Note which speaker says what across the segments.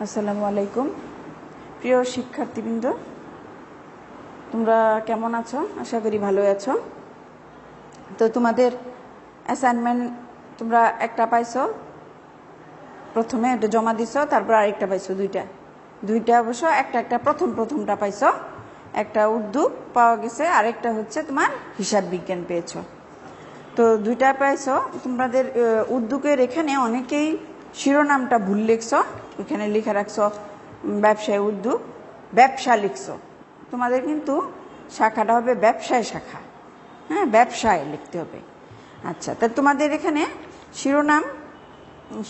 Speaker 1: আসসালামু আলাইকুম প্রিয় শিক্ষার্থীবৃন্দ, তোমরা কেমন আছো? আশা করি ভালো আছো। তো তোমাদের অ্যাসাইনমেন্ট তোমরা একটা পাইছো, প্রথমে এটা জমা দিছো, তারপর আরেকটা পাইছো, দুইটা অবশ্য একটা প্রথমটা পাইছো, একটা উর্দু পাওয়া গেছে, আরেকটা হচ্ছে তোমার হিসাব বিজ্ঞান পেয়েছো। তো দুইটা পাইছো। তোমাদের উর্দুকের এখানে অনেকেই শিরোনামটা ভুল লিখছো, এখানে লিখে রাখছো ব্যবসায় উর্দু, ব্যবসা লিখছো। তোমাদের কিন্তু শাখাটা হবে ব্যবসায় শাখা, হ্যাঁ, ব্যবসায় লিখতে হবে। আচ্ছা, তা তোমাদের এখানে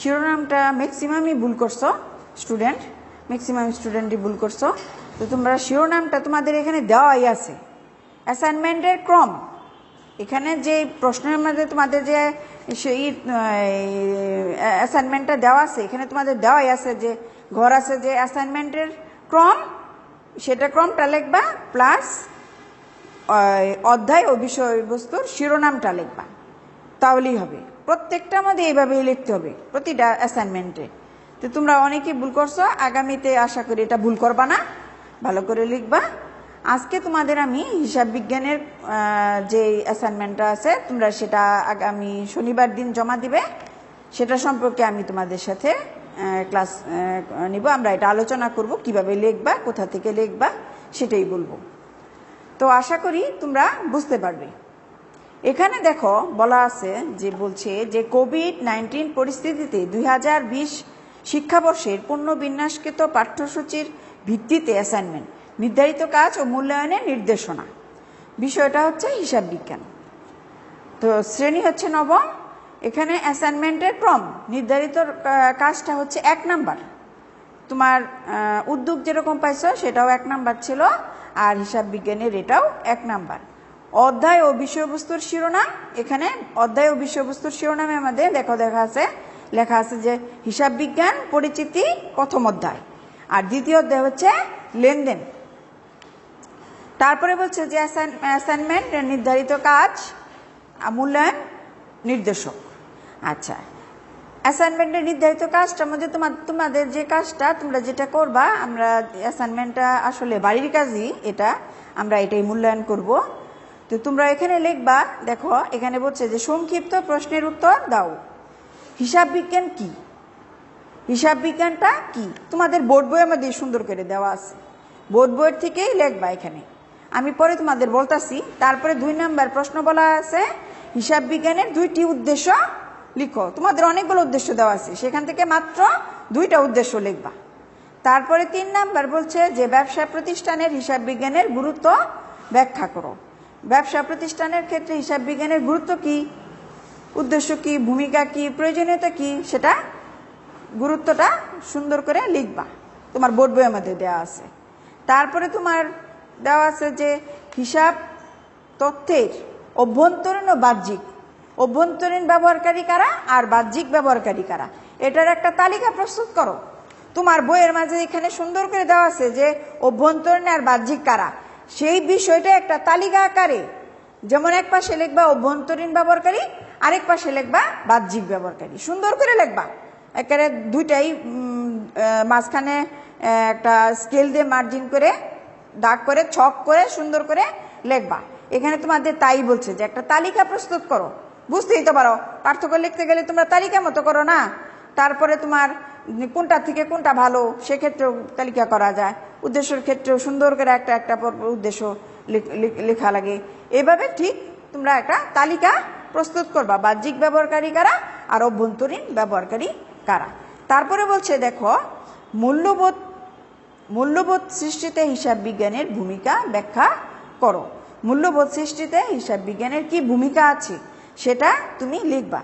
Speaker 1: শিরোনামটা ম্যাক্সিমামই ভুল করছো, ম্যাক্সিমাম স্টুডেন্টই ভুল করছো। তো তোমরা শিরোনামটা তোমাদের এখানে দেওয়াই আছে, অ্যাসাইনমেন্টের ক্রম এখানে যে প্রশ্নের মধ্যে তোমাদের যে সেই অ্যাসাইনমেন্টটা দেওয়া আছে, এখানে তোমাদের দেওয়াই আছে যে ঘর আছে যে অ্যাসাইনমেন্টের ক্রম, সেটা ক্রমটা লিখবা, প্লাস অধ্যায় ও বিষয়বস্তুর শিরোনামটা লিখবা, তাহলেই হবে। প্রত্যেকটা আমাদের এইভাবেই লিখতে হবে প্রতিটা অ্যাসাইনমেন্টে। তো তোমরা অনেকেই ভুল করছো, আগামীতে আশা করি এটা ভুল করবা না, ভালো করে লিখবা। আজকে তোমাদের আমি হিসাব বিজ্ঞানের যে অ্যাসাইনমেন্টটা আছে, তোমরা সেটা আগামী শনিবার দিন জমা দিবে, সেটা সম্পর্কে আমি তোমাদের সাথে ক্লাস নিব। আমরা এটা আলোচনা করব, কিভাবে লিখবা, কোথা থেকে লিখবা, সেটাই বলবো। তো আশা করি তোমরা বুঝতে পারবে। এখানে দেখো বলা আছে যে বলছে যে কোভিড-19 পরিস্থিতিতে 2020 শিক্ষাবর্ষের পুনর্বিন্যাসকৃত পাঠ্যসূচির ভিত্তিতে অ্যাসাইনমেন্ট, নির্ধারিত কাজ ও মূল্যায়নের নির্দেশনা। বিষয়টা হচ্ছে হিসাব বিজ্ঞান। তো শ্রেণী হচ্ছে নবম। এখানে অ্যাসাইনমেন্টের ক্রম, নির্ধারিত কাজটা হচ্ছে 1 নাম্বার। তোমার উদ্যোগ যেরকম পাইছো সেটাও 1 নাম্বার ছিল, আর হিসাব বিজ্ঞানের এটাও 1 নাম্বার। অধ্যায় ও বিষয়বস্তুর শিরোনাম, এখানে অধ্যায় ও বিষয়বস্তুর শিরোনামে আমাদের লেখা আছে যে হিসাব বিজ্ঞান পরিচিতি প্রথম অধ্যায়, আর দ্বিতীয় অধ্যায় হচ্ছে লেনদেন। তারপরে বলছে যে অ্যাসাইনমেন্ট, নির্ধারিত কাজ, মূল্যায়ন, নির্দেশক। আচ্ছা, অ্যাসাইনমেন্টের নির্ধারিত কাজটার মধ্যে তোমাদের যে কাজটা তোমরা যেটা করবা, আমরা অ্যাসাইনমেন্টটা আসলে বাড়ির কাজই, আমরা এটাই মূল্যায়ন করব। তো তোমরা এখানে লিখবা, দেখো এখানে বলছে যে সংক্ষিপ্ত প্রশ্নের উত্তর দাও। হিসাব বিজ্ঞান কি, হিসাব বিজ্ঞানটা কি তোমাদের বোর্ড বইয়ের মধ্যে সুন্দর করে দেওয়া আছে, বোর্ড বইয়ের থেকেই লিখবা। এখানে আমি পরে তোমাদের বলতাছি। তারপরে 2 নাম্বার প্রশ্ন বলা আছে হিসাব বিজ্ঞানের 2টি উদ্দেশ্য লিখো। তোমাদের অনেকগুলো উদ্দেশ্য দেওয়া আছে, সেখান থেকে মাত্র 2টা উদ্দেশ্য লিখবা। তারপরে 3 নাম্বার বলছে যে ব্যবসা প্রতিষ্ঠানের হিসাব বিজ্ঞানের গুরুত্ব ব্যাখ্যা করো। ব্যবসা প্রতিষ্ঠানের ক্ষেত্রে হিসাব বিজ্ঞানের গুরুত্ব কি, উদ্দেশ্য কি, ভূমিকা কি, প্রয়োজনীয়তা কি, সেটা গুরুত্বটা সুন্দর করে লিখবা, তোমার বোর্ড বইয়ের মধ্যে দেওয়া আছে। তারপরে তোমার দেওয়া আছে যে হিসাব তথ্যের অভ্যন্তরীণ ও বাহ্যিক, অভ্যন্তরীণ ব্যবহারকারী কারা আর বাহ্যিক ব্যবহারকারী কারা, এটার একটা তালিকা প্রস্তুত করো। তোমার বইয়ের মাঝে এখানে সুন্দর করে দেওয়া আছে যে অভ্যন্তরীণ আর বাহ্যিক কারা, সেই বিষয়টা একটা তালিকা আকারে, যেমন এক পাশে লিখবা অভ্যন্তরীণ ব্যবহারকারী, আরেক পাশে লিখবা বাহ্যিক ব্যবহারকারী, সুন্দর করে লিখবা। একেবারে দুইটাই মাঝখানে একটা স্কেল দিয়ে মার্জিন করে, দাগ করে, ছক করে সুন্দর করে লিখবা। এখানে তোমাদের তাই বলছে যে একটা তালিকা প্রস্তুত করো। বুঝতেই তো পারো, পার্থক্য লিখতে গেলে তোমরা তালিকা মতো করো না, তারপরে তোমার কোনটা থেকে কোনটা ভালো সেক্ষেত্রেও তালিকা করা যায়, উদ্দেশ্যের ক্ষেত্রেও সুন্দর করে একটা উদ্দেশ্য লেখা লাগে। এভাবে ঠিক তোমরা একটা তালিকা প্রস্তুত করবা, বাহ্যিক ব্যবহারকারী কারা আর অভ্যন্তরীণ ব্যবহারকারী কারা। তারপরে বলছে দেখো মূল্যবোধ সৃষ্টিতে হিসাব বিজ্ঞানের ভূমিকা ব্যাখ্যা করো। মূল্যবোধ সৃষ্টিতে হিসাব বিজ্ঞানের কি ভূমিকা আছে সেটা তুমি লিখবা।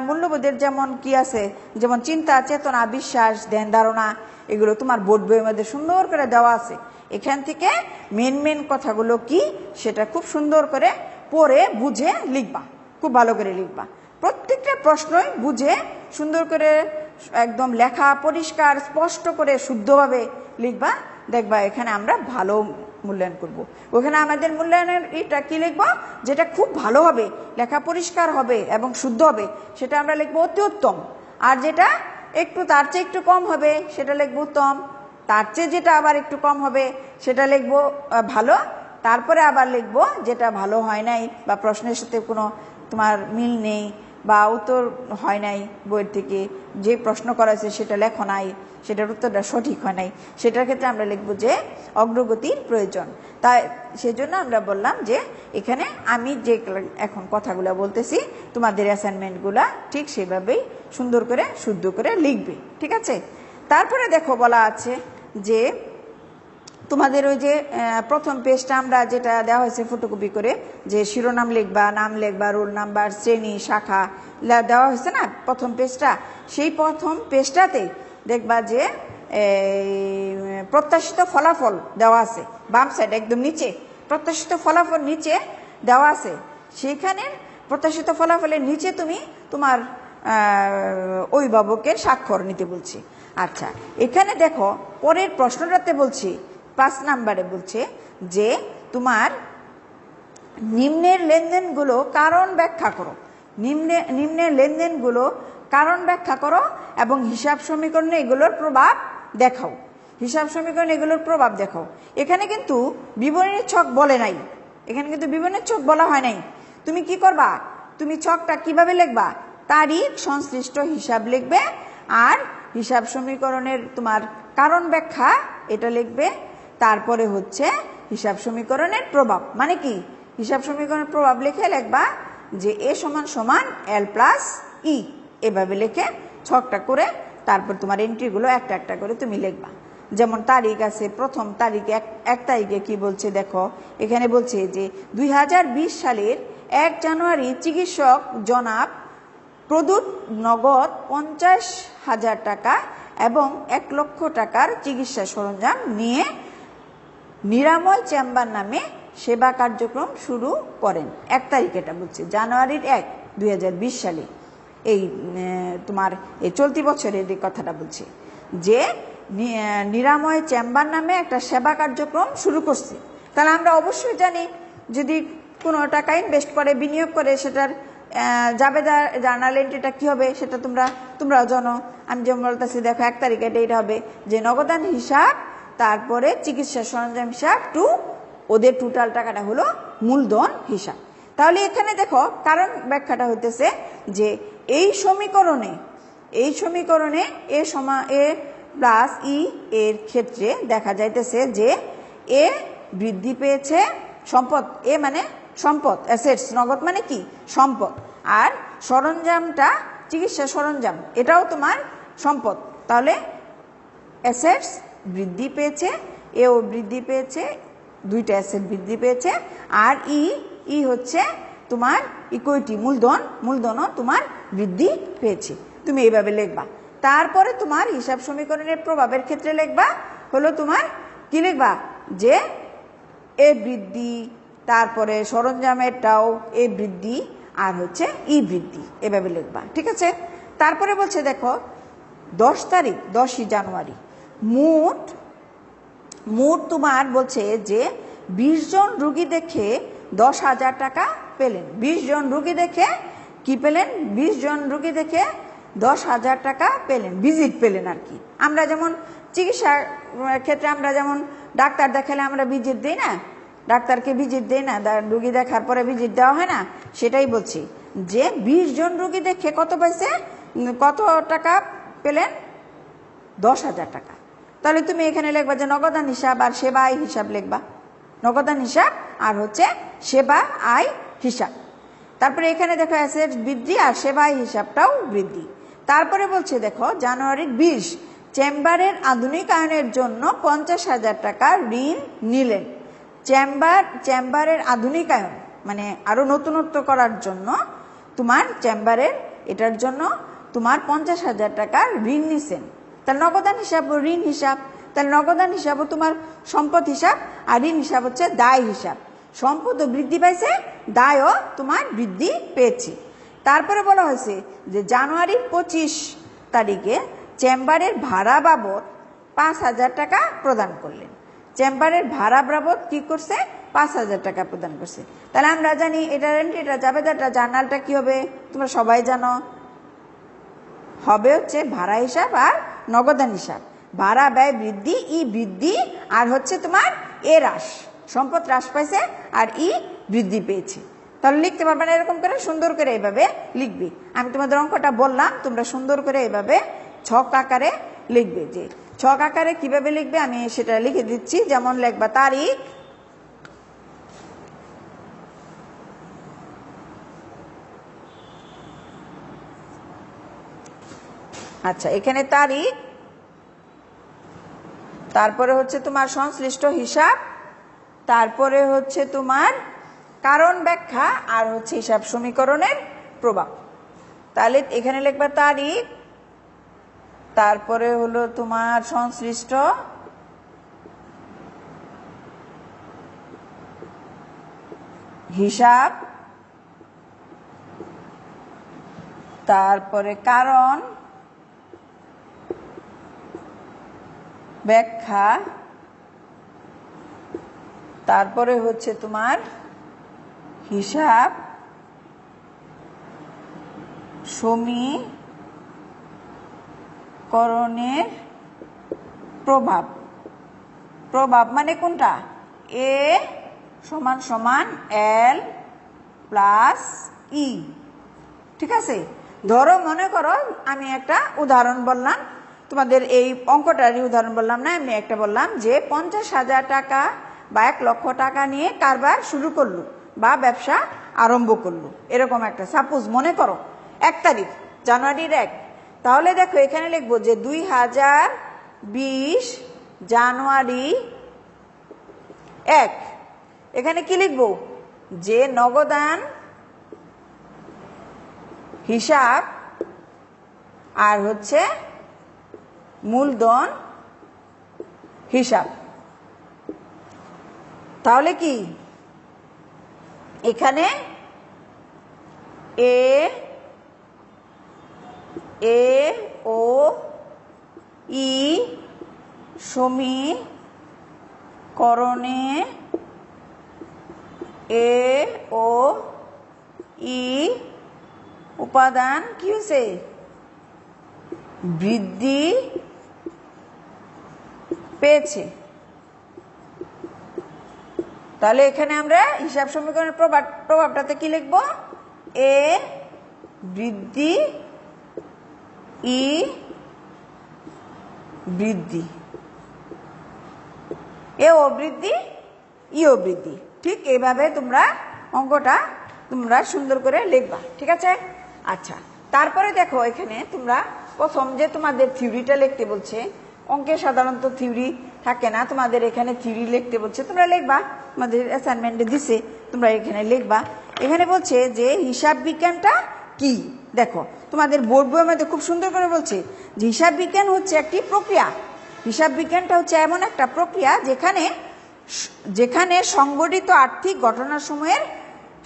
Speaker 1: মূল্যবোধের যেমন কি আছে, যেমন চিন্তা, চেতনা, বিশ্বাস, ধ্যান ধারণা, এগুলো তোমার বোর্ড বইয়ের মধ্যে সুন্দর করে দেওয়া আছে। এখান থেকে মেন কথাগুলো কি সেটা খুব সুন্দর করে পড়ে বুঝে লিখবা, খুব ভালো করে লিখবা। প্রত্যেকটা প্রশ্নই বুঝে সুন্দর করে একদম লেখা পরিষ্কার স্পষ্ট করে শুদ্ধভাবে লিখবা, দেখবা এখানে আমরা ভালো মূল্যায়ন করব। ওখানে আমাদের মূল্যায়নের এটা কি লিখবো, যেটা খুব ভালো হবে, লেখা পরিষ্কার হবে এবং শুদ্ধ হবে, সেটা আমরা লিখবো অতি উত্তম। আর যেটা একটু তার চেয়ে একটু কম হবে সেটা লিখবো উত্তম, তার চেয়ে যেটা আবার একটু কম হবে সেটা লিখবো ভালো, তারপরে আবার লিখবো যেটা ভালো হয় নাই বা প্রশ্নের সাথে কোনো তোমার মিল নেই বা উত্তর হয় নাই, বইয়ের থেকে যে প্রশ্ন করা হয়েছে সেটা লেখো নাই, সেটার উত্তরটা সঠিক হয় নাই, সেটার ক্ষেত্রে আমরা লিখবো যে অগ্রগতির প্রয়োজন। তাই সেজন্য আমরা বললাম যে এখানে আমি যে এখন কথাগুলো বলতেছি তোমাদের অ্যাসাইনমেন্টগুলা ঠিক সেভাবেই সুন্দর করে শুদ্ধ করে লিখবে, ঠিক আছে। তারপরে দেখো বলা আছে যে তোমাদের ওই যে প্রথম পেজটা আমরা যেটা দেওয়া হয়েছে ফটোকপি করে, যে শিরোনাম লিখবা, নাম লিখবা, রোল নাম্বার, শ্রেণী, শাখা দেওয়া হয়েছে না প্রথম পেজটা, সেই প্রথম পেজটাতে দেখবা যে প্রত্যাশিত ফলাফল দেওয়া আছে বাম সাইড একদম নিচে, প্রত্যাশিত ফলাফল নিচে দেওয়া আছে। সেইখানে প্রত্যাশিত ফলাফলের নিচে তুমি তোমার অভিভাবকের স্বাক্ষর নিতে বলছি। আচ্ছা, এখানে দেখো পরের প্রশ্নটাতে বলছি 5 নম্বরে বলছে যে তোমার নিম্নের লেনদেনগুলো কারণ ব্যাখ্যা করো, নিম্নের লেনদেনগুলো কারণ ব্যাখ্যা করো এবং হিসাব সমীকরণে এগুলোর প্রভাব দেখাও, হিসাব সমীকরণে এগুলোর প্রভাব দেখাও। এখানে কিন্তু বিবরণীর ছক বলে নাই, এখানে কিন্তু বিবরণীর ছক বলা হয় নাই। তুমি কি করবা, তুমি ছকটা কিভাবে লিখবা, তারিখ সংশ্লিষ্ট হিসাব লিখবে আর হিসাব সমীকরণের তোমার কারণ ব্যাখ্যা এটা লিখবে, তারপরে হচ্ছে হিসাব সমীকরণের প্রভাব, মানে কি হিসাব সমীকরণের প্রভাব লিখে লিখবা যে এ সমান সমান এল প্লাস ই, এভাবে লিখে ছকটা করে তারপর তোমার এন্ট্রিগুলো একটা একটা করে তুমি লিখবা। যেমন তারিখ আছে, প্রথম তারিখে 1 তারিখে কি বলছে দেখো, এখানে বলছে যে 2020 সালের 1 জানুয়ারি চিকিৎসক জনাব প্রদত্ত নগদ 50,000 টাকা এবং 1 লক্ষ টাকার চিকিৎসা সরঞ্জাম নিয়ে নিরাময় চেম্বার নামে সেবা কার্যক্রম শুরু করেন। 1 তারিখ এটা বলছে, জানুয়ারির 1, 2020 সালে, এই তোমার এই চলতি বছরের এই কথাটা বলছে যে নিরাময় চেম্বার নামে একটা সেবা কার্যক্রম শুরু করছে। তাহলে আমরা অবশ্যই জানি যদি কোনো টাকা ইনভেস্ট করে, বিনিয়োগ করে, সেটার জাবেদা জার্নাল এন্ট্রিটা কি হবে সেটা তোমরাও জানো। আমি যেমন বলতেছি দেখো 1 তারিখে এটা হবে যে নগদান হিসাব, তারপরে চিকিৎসা সরঞ্জাম হিসাব টু ওদের টোটাল টাকাটা হলো মূলধন হিসাব। তাহলে এখানে দেখো কারণ ব্যাখ্যাটা হইতেছে যে এই সমীকরণে এ প্লাস ই এর ক্ষেত্রে দেখা যাইতেছে যে এ বৃদ্ধি পেয়েছে, সম্পদ, এ মানে সম্পদ, অ্যাসেটস, নগদ মানে কি সম্পদ, আর সরঞ্জামটা চিকিৎসা সরঞ্জাম এটাও তোমার সম্পদ। তাহলে অ্যাসেটস বৃদ্ধি পেয়েছে, এও বৃদ্ধি পেয়েছে, দুইটা অ্যাসেট বৃদ্ধি পেয়েছে, আর ই হচ্ছে তোমার ইকুইটি, মূলধনও তোমার বৃদ্ধি পেয়েছে। তুমি এইভাবে লিখবা। তারপরে তোমার হিসাব সমীকরণের প্রভাবের ক্ষেত্রে লিখবা হলো তোমার কি লিখবা যে এ বৃদ্ধি, তারপরে সরঞ্জামেরটাও এ বৃদ্ধি, আর হচ্ছে ই বৃদ্ধি, এভাবে লিখবা, ঠিক আছে। তারপরে বলছে দেখো 10 তারিখ 10ই জানুয়ারি মোট তোমার বলছে যে 20 জন রুগী দেখে 10,000 টাকা পেলেন। 20 জন রুগী দেখে কি পেলেন, 20 জন রুগী দেখে 10,000 টাকা পেলেন, ভিজিট পেলেন আর কি। আমরা যেমন চিকিৎসার ক্ষেত্রে আমরা যেমন ডাক্তার দেখালে আমরা ভিজিট দিই না, ডাক্তারকে ভিজিট দেই না, রুগী দেখার পরে ভিজিট দেওয়া হয় না, সেটাই বলছি যে 20 জন রুগী দেখে কত পাইছে, কত টাকা পেলেন, 10,000 টাকা। তাহলে তুমি এখানে লিখবা যে নগদান হিসাব আর সেবা আয় হিসাব লিখবা, নগদান হিসাব আর হচ্ছে সেবা আয় হিসাব। তারপরে এখানে দেখো অ্যাসেট বৃদ্ধি আর সেবা আয় হিসাবটাও বৃদ্ধি। তারপরে বলছে দেখো জানুয়ারির 20 চেম্বারের আধুনিকায়নের জন্য 50,000 টাকা ঋণ নিলেন। চেম্বারের আধুনিকায়ন মানে আরো নতুনত্ব করার জন্য তোমার চেম্বারের এটার জন্য তোমার 50,000 টাকা ঋণ নিছেন। তার নগদান হিসাব ও ঋণ হিসাব, তার নগদান হিসাবও তোমার সম্পদ হিসাব আর ঋণ হিসাব হচ্ছে দায় হিসাব। সম্পদও বৃদ্ধি পাইছে, দায়ও তোমার বৃদ্ধি পেয়েছে। তারপরে বলা হয়েছে যে জানুয়ারির 25 তারিখে চেম্বারের ভাড়া বাবদ 5,000 টাকা প্রদান করলেন। চেম্বারের ভাড়া বাবদ কি করছে, 5,000 টাকা প্রদান করছে। তাহলে আমরা জানি এটা জাবেদাটা জার্নালটা কি হবে, তোমরা সবাই জানো, হবে হচ্ছে ভাড়া হিসাব আর নগদান হিসাব। ভাড়া ব্যয় বৃদ্ধি, ই বৃদ্ধি, আর হচ্ছে তোমার এ হ্রাস, সম্পদ হ্রাস পাইছে আর ই বৃদ্ধি পেয়েছে। তাহলে লিখতে পারবে না এরকম করে, সুন্দর করে এইভাবে লিখবে। আমি তোমাদের অঙ্কটা বললাম, তোমরা সুন্দর করে এইভাবে ছক আকারে লিখবে। যে ছক আকারে কিভাবে লিখবে আমি সেটা লিখে দিচ্ছি। যেমন লিখবা তারিখ, আচ্ছা এখানে তারিখ, তারপরে হচ্ছে তোমার সংশ্লিষ্ট হিসাব, তারপরে হচ্ছে তোমার কারণ ব্যাখ্যা, আর হচ্ছে হিসাব সমীকরণের প্রভাব। তাহলে এখানে লিখবা তারিখ, তারপরে হলো তোমার সংশ্লিষ্ট হিসাব, তারপরে কারণ ব্যাখ্যা, তারপরে হচ্ছে তোমার হিসাব সমীকরণের প্রভাব। প্রভাব মানে কোনটা? এ সমান সমান এল প্লাস ই। ঠিক আছে, ধরো মনে করো আমি একটা উদাহরণ বললাম, তোমাদের এই অঙ্কটারই উদাহরণ বললাম না, আমি একটা বললাম যে 50,000 টাকা বা 1 লক্ষ টাকা নিয়ে কারবার শুরু করলো বা ব্যবসা আরম্ভ করলো, এরকম একটা সাপোজ মনে করো 1 তারিখ জানুয়ারির 1। তাহলে দেখো এখানে লিখবো যে 2020 জানুয়ারি 1। এখানে কি লিখবো? যে নগদান হিসাব আর হচ্ছে মূলধন হিসাব। তাহলে কি এখানে এ ও ই সমীকরণে এ ও ই উপাদান কি হয়েছে? বৃদ্ধি পেয়েছে। তাহলে এখানে আমরা হিসাব সমীকরণের প্রভাবটাতে কি লিখবো? এ বৃদ্ধি, ই বৃদ্ধি, এ ও বৃদ্ধি, ইও বৃদ্ধি। ঠিক এইভাবে তোমরা অঙ্কটা তোমরা সুন্দর করে লিখবা। ঠিক আছে? আচ্ছা, তারপরে দেখো এখানে তোমরা প্রথম যে তোমাদের থিওরিটা লিখতে বলছে, অঙ্কে সাধারণত থিওরি থাকে না, তোমাদের এখানে থিওরি লিখতে বলছে, তোমরা লিখবা। তোমাদের অ্যাসাইনমেন্টে দিছে, তোমরা এখানে লিখবা। এখানে বলছে যে হিসাব বিজ্ঞানটা কি। দেখো তোমাদের বোর্ড বইয়ের মধ্যে খুব সুন্দর করে বলছে যে হিসাব বিজ্ঞান হচ্ছে একটি প্রক্রিয়া। হিসাব বিজ্ঞানটা হচ্ছে এমন একটা প্রক্রিয়া যেখানে সংগঠিত আর্থিক ঘটনাসমূহের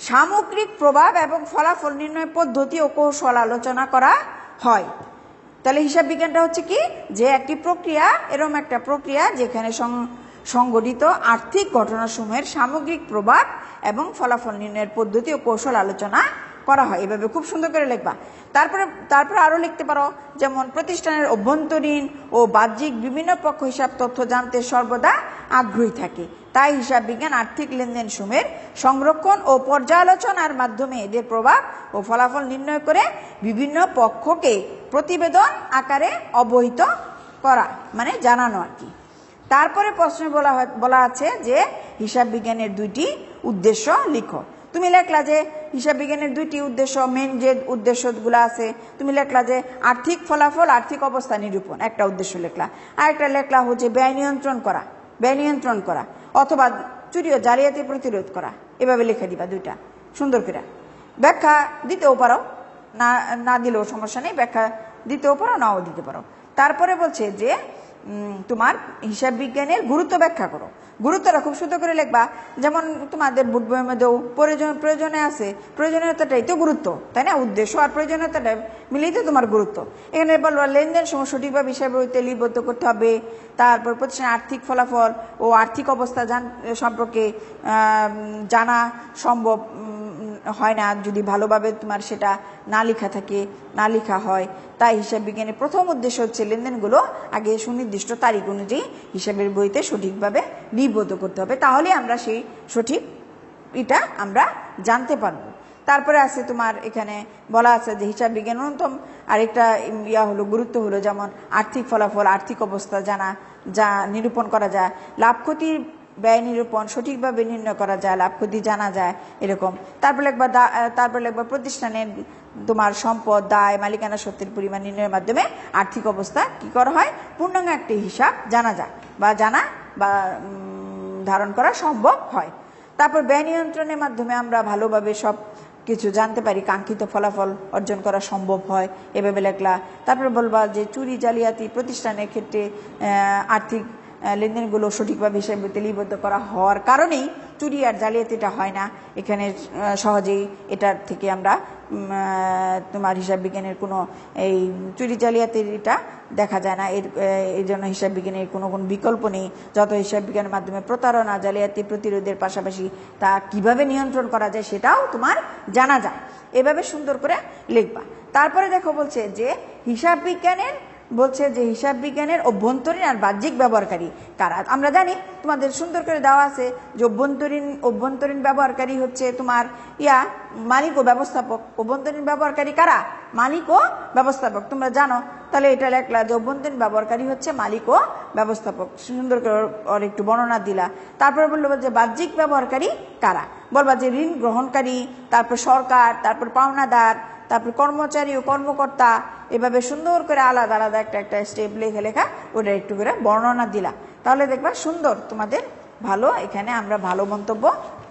Speaker 1: সামগ্রিক প্রভাব এবং ফলাফল নির্ণয় পদ্ধতি ও কৌশল আলোচনা করা হয়। তাহলে হিসাব বিজ্ঞানটা হচ্ছে কি? যে একটি প্রক্রিয়া, এরকম একটা প্রক্রিয়া যেখানে সংগঠিত আর্থিক ঘটনাসমূহের সামগ্রিক প্রভাব এবং ফলাফল নির্ণয়ের পদ্ধতি ও কৌশল আলোচনা করা হয়। এভাবে খুব সুন্দর করে লিখবা। তারপরে আরো লিখতে পারো, যেমন প্রতিষ্ঠানের অভ্যন্তরীণ ও বাহ্যিক বিভিন্ন পক্ষ হিসাব তথ্য জানতে সর্বদা আগ্রহী থাকে, তাই হিসাব বিজ্ঞান আর্থিক লেনদেন সমূহের সংরক্ষণ ও পর্যালোচনার মাধ্যমে এদের প্রভাব ও ফলাফল নির্ণয় করে বিভিন্ন পক্ষকে প্রতিবেদন আকারে অবহিত করা, মানে জানানো আর কি। তারপরে প্রশ্নে বলা আছে যে হিসাব বিজ্ঞানের 2টি উদ্দেশ্য লিখো। তুমি লেখলা যে হিসাব বিজ্ঞানের 2টি উদ্দেশ্য, মেন যে উদ্দেশ্যগুলো আছে, তুমি লেখলা যে আর্থিক ফলাফল, আর্থিক অবস্থা নিরূপণ, একটা উদ্দেশ্য লেখলা। আর একটা লেখলা হচ্ছে ব্যয় নিয়ন্ত্রণ করা অথবা চুরি ও জালিয়াতি প্রতিরোধ করা। এভাবে লিখে দিবা 2টা সুন্দর করে। ব্যাখ্যা দিতেও পারো, না দিলেও সমস্যা নেই, ব্যাখ্যা দিতেও পারো, নাও দিতে পারো। তারপরে বলছে যে তোমার হিসাব বিজ্ঞানের গুরুত্ব ব্যাখ্যা করো। গুরুত্বটা খুব সুন্দর করে লিখবা। যেমন তোমাদের বুট বইয়ের মধ্যেও প্রয়োজনে আছে, প্রয়োজনীয়তাটাই তো গুরুত্ব, তাই না? উদ্দেশ্য আর প্রয়োজনীয়তাটা মিলেই তো তোমার গুরুত্ব। এখানে বলবা লেনদেন সময় সঠিকভাবে হিসাব বইতে লিপিবদ্ধ করতে হবে। তারপর প্রতিষ্ঠানের আর্থিক ফলাফল ও আর্থিক অবস্থা সম্পর্কে জানা সম্ভব হয় না যদি ভালোভাবে তোমার সেটা না লেখা থাকে, না লেখা হয়। তাই হিসাব বিজ্ঞানের প্রথম উদ্দেশ্য হচ্ছে লেনদেনগুলো আগে সুনির্দিষ্ট তারিখ অনুযায়ী হিসাবের বইতে সঠিকভাবে লিপিবদ্ধ করতে হবে, তাহলে আমরা সেই সঠিক এটা আমরা জানতে পারবো। তারপরে আছে তোমার এখানে বলা আছে যে হিসাব বিজ্ঞান অন্যতম আরেকটা হলো গুরুত্ব হলো যেমন আর্থিক ফলাফল, আর্থিক অবস্থা জানা, যা নিরূপণ করা যায়, লাভ ক্ষতির ব্যয় নিরূপণ সঠিকভাবে নির্ণয় করা যায়, লাভ ক্ষতি জানা যায় এরকম। তারপর লিখবা প্রতিষ্ঠানের তোমার সম্পদ, দায়, মালিকানা সত্ত্বের পরিমাণ নির্ণয়ের মাধ্যমে আর্থিক অবস্থা কি করা হয়, পূর্ণাঙ্গ একটি হিসাব জানা যায় বা ধারণ করা সম্ভব হয়। তারপর ব্যয় নিয়ন্ত্রণের মাধ্যমে আমরা ভালোভাবে সব কিছু জানতে পারি, কাঙ্ক্ষিত ফলাফল অর্জন করা সম্ভব হয়, এভাবে লেখলা। তারপরে বলবা যে চুরি, জালিয়াতি প্রতিষ্ঠানের ক্ষেত্রে আর্থিক লেনদেনগুলো সঠিকভাবে হিসাবে লিপিবদ্ধ করা হওয়ার কারণেই চুরি আর জালিয়াতিটা হয় না। এখানে সহজেই এটার থেকে আমরা তোমার হিসাব বিজ্ঞানের কোনো এই চুরি জালিয়াতিটা দেখা যায় না। এর জন্য হিসাব বিজ্ঞানের কোনো বিকল্প নেই। যত হিসাব বিজ্ঞানের মাধ্যমে প্রতারণা, জালিয়াতি প্রতিরোধের পাশাপাশি তা কিভাবে নিয়ন্ত্রণ করা যায় সেটাও তোমার জানা যায়। এভাবে সুন্দর করে লিখবা। তারপরে দেখো বলছে যে হিসাব বিজ্ঞানের অভ্যন্তরীণ আর বাহ্যিক ব্যবহারকারী কারা। আমরা জানি তোমাদের সুন্দর করে দেওয়া আছে যে অভ্যন্তরীণ ব্যবহারকারী হচ্ছে তোমার মালিক ও ব্যবস্থাপক। অভ্যন্তরীণ ব্যবহারকারী কারা? মালিক ও ব্যবস্থাপক। তোমরা জানো, তাহলে এটা লেখলা যে অভ্যন্তরীণ ব্যবহারকারী হচ্ছে মালিক ও ব্যবস্থাপক। সুন্দর করে আর একটু বর্ণনা দিলা। তারপরে বললো যে বাহ্যিক ব্যবহারকারী কারা, বলবা যে ঋণ গ্রহণকারী, তারপর সরকার, তারপর পাওনাদার, তারপর কর্মচারী ও কর্মকর্তা। এভাবে সুন্দর করে আলাদা আলাদা একটা স্টেপ লেখা ওটা একটু করে বর্ণনা দিলা, তাহলে দেখবা সুন্দর তোমাদের ভালো এখানে আমরা ভালো মন্তব্য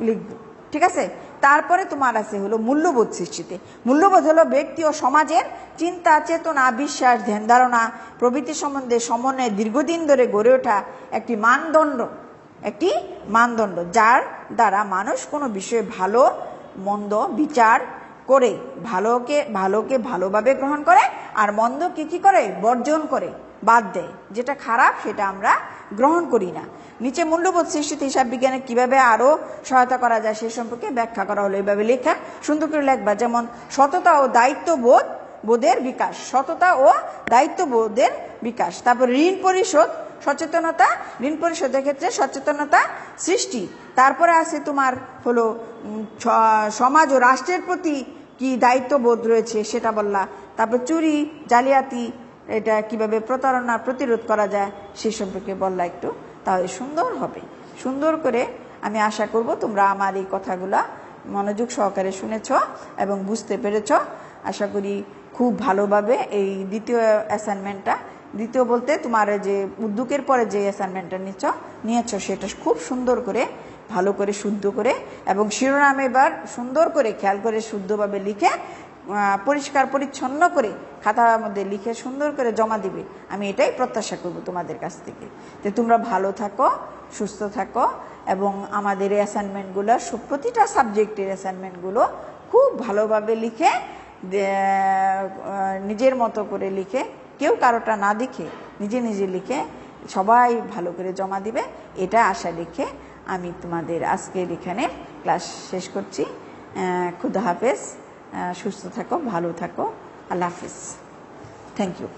Speaker 1: লিখব। ঠিক আছে। তারপরে তোমার আছে হলো মূল্যবোধ সৃষ্টিতে। মূল্যবোধ হলো ব্যক্তি ও সমাজের চিন্তা, চেতনা, বিশ্বাস, ধ্যান ধারণা প্রভৃতি সম্বন্ধে সমন্বয়ে দীর্ঘদিন ধরে গড়ে ওঠা একটি মানদণ্ড যার দ্বারা মানুষ কোনো বিষয়ে ভালো মন্দ বিচার করে, ভালোকে ভালোভাবে গ্রহণ করে আর মন্দকে কি করে, বর্জন করে, বাদ দেয়। যেটা খারাপ সেটা আমরা গ্রহণ করি না। নিচে মূল্যবোধ সৃষ্টিতে হিসাব বিজ্ঞানে কিভাবে আরো সহায়তা করা যায় সে সম্পর্কে ব্যাখ্যা করা হলো। এইভাবে লেখা সুন্দর করে লেখবা। যেমন সততা ও দায়িত্ববোধের বিকাশ, সততা ও দায়িত্ববোধের বিকাশ। তারপর ঋণ পরিশোধের ক্ষেত্রে সচেতনতা সৃষ্টি। তারপরে আছে তোমার হলো সমাজ ও রাষ্ট্রের প্রতি কি দায়িত্ববোধ রয়েছে সেটা বললা। তারপর চুরি, জালিয়াতি এটা কিভাবে প্রতারণা প্রতিরোধ করা যায় সে সম্পর্কে বললা একটু, তাহলে সুন্দর হবে। সুন্দর করে আমি আশা করব তোমরা আমার এই কথাগুলা মনোযোগ সহকারে শুনেছ এবং বুঝতে পেরেছ। আশা করি খুব ভালোভাবে এই দ্বিতীয় বলতে তোমার যে উদ্যোগের পরে যে অ্যাসাইনমেন্টটা নিয়েছ সেটা খুব সুন্দর করে, ভালো করে, শুদ্ধ করে এবং শিরোনামে এবার সুন্দর করে খেয়াল করে শুদ্ধভাবে লিখে পরিষ্কার পরিচ্ছন্ন করে খাতার মধ্যে লিখে সুন্দর করে জমা দিবে। আমি এটাই প্রত্যাশা করব তোমাদের কাছ থেকে, যে তোমরা ভালো থাকো, সুস্থ থাকো এবং আমাদের এই অ্যাসাইনমেন্টগুলো প্রতিটা সাবজেক্টের অ্যাসাইনমেন্টগুলো খুব ভালোভাবে লিখে নিজের মতো করে লিখে, কেউ কারোটা না দেখে নিজে নিজে লিখে সবাই ভালো করে জমা দিবে, এটা আশা রেখে আমি তোমাদের আজকের এখানে ক্লাস শেষ করছি। খুদা হাফেজ, সুস্থ থাকো, ভালো থাকো, আল্লাহ হাফেজ, থ্যাংক ইউ।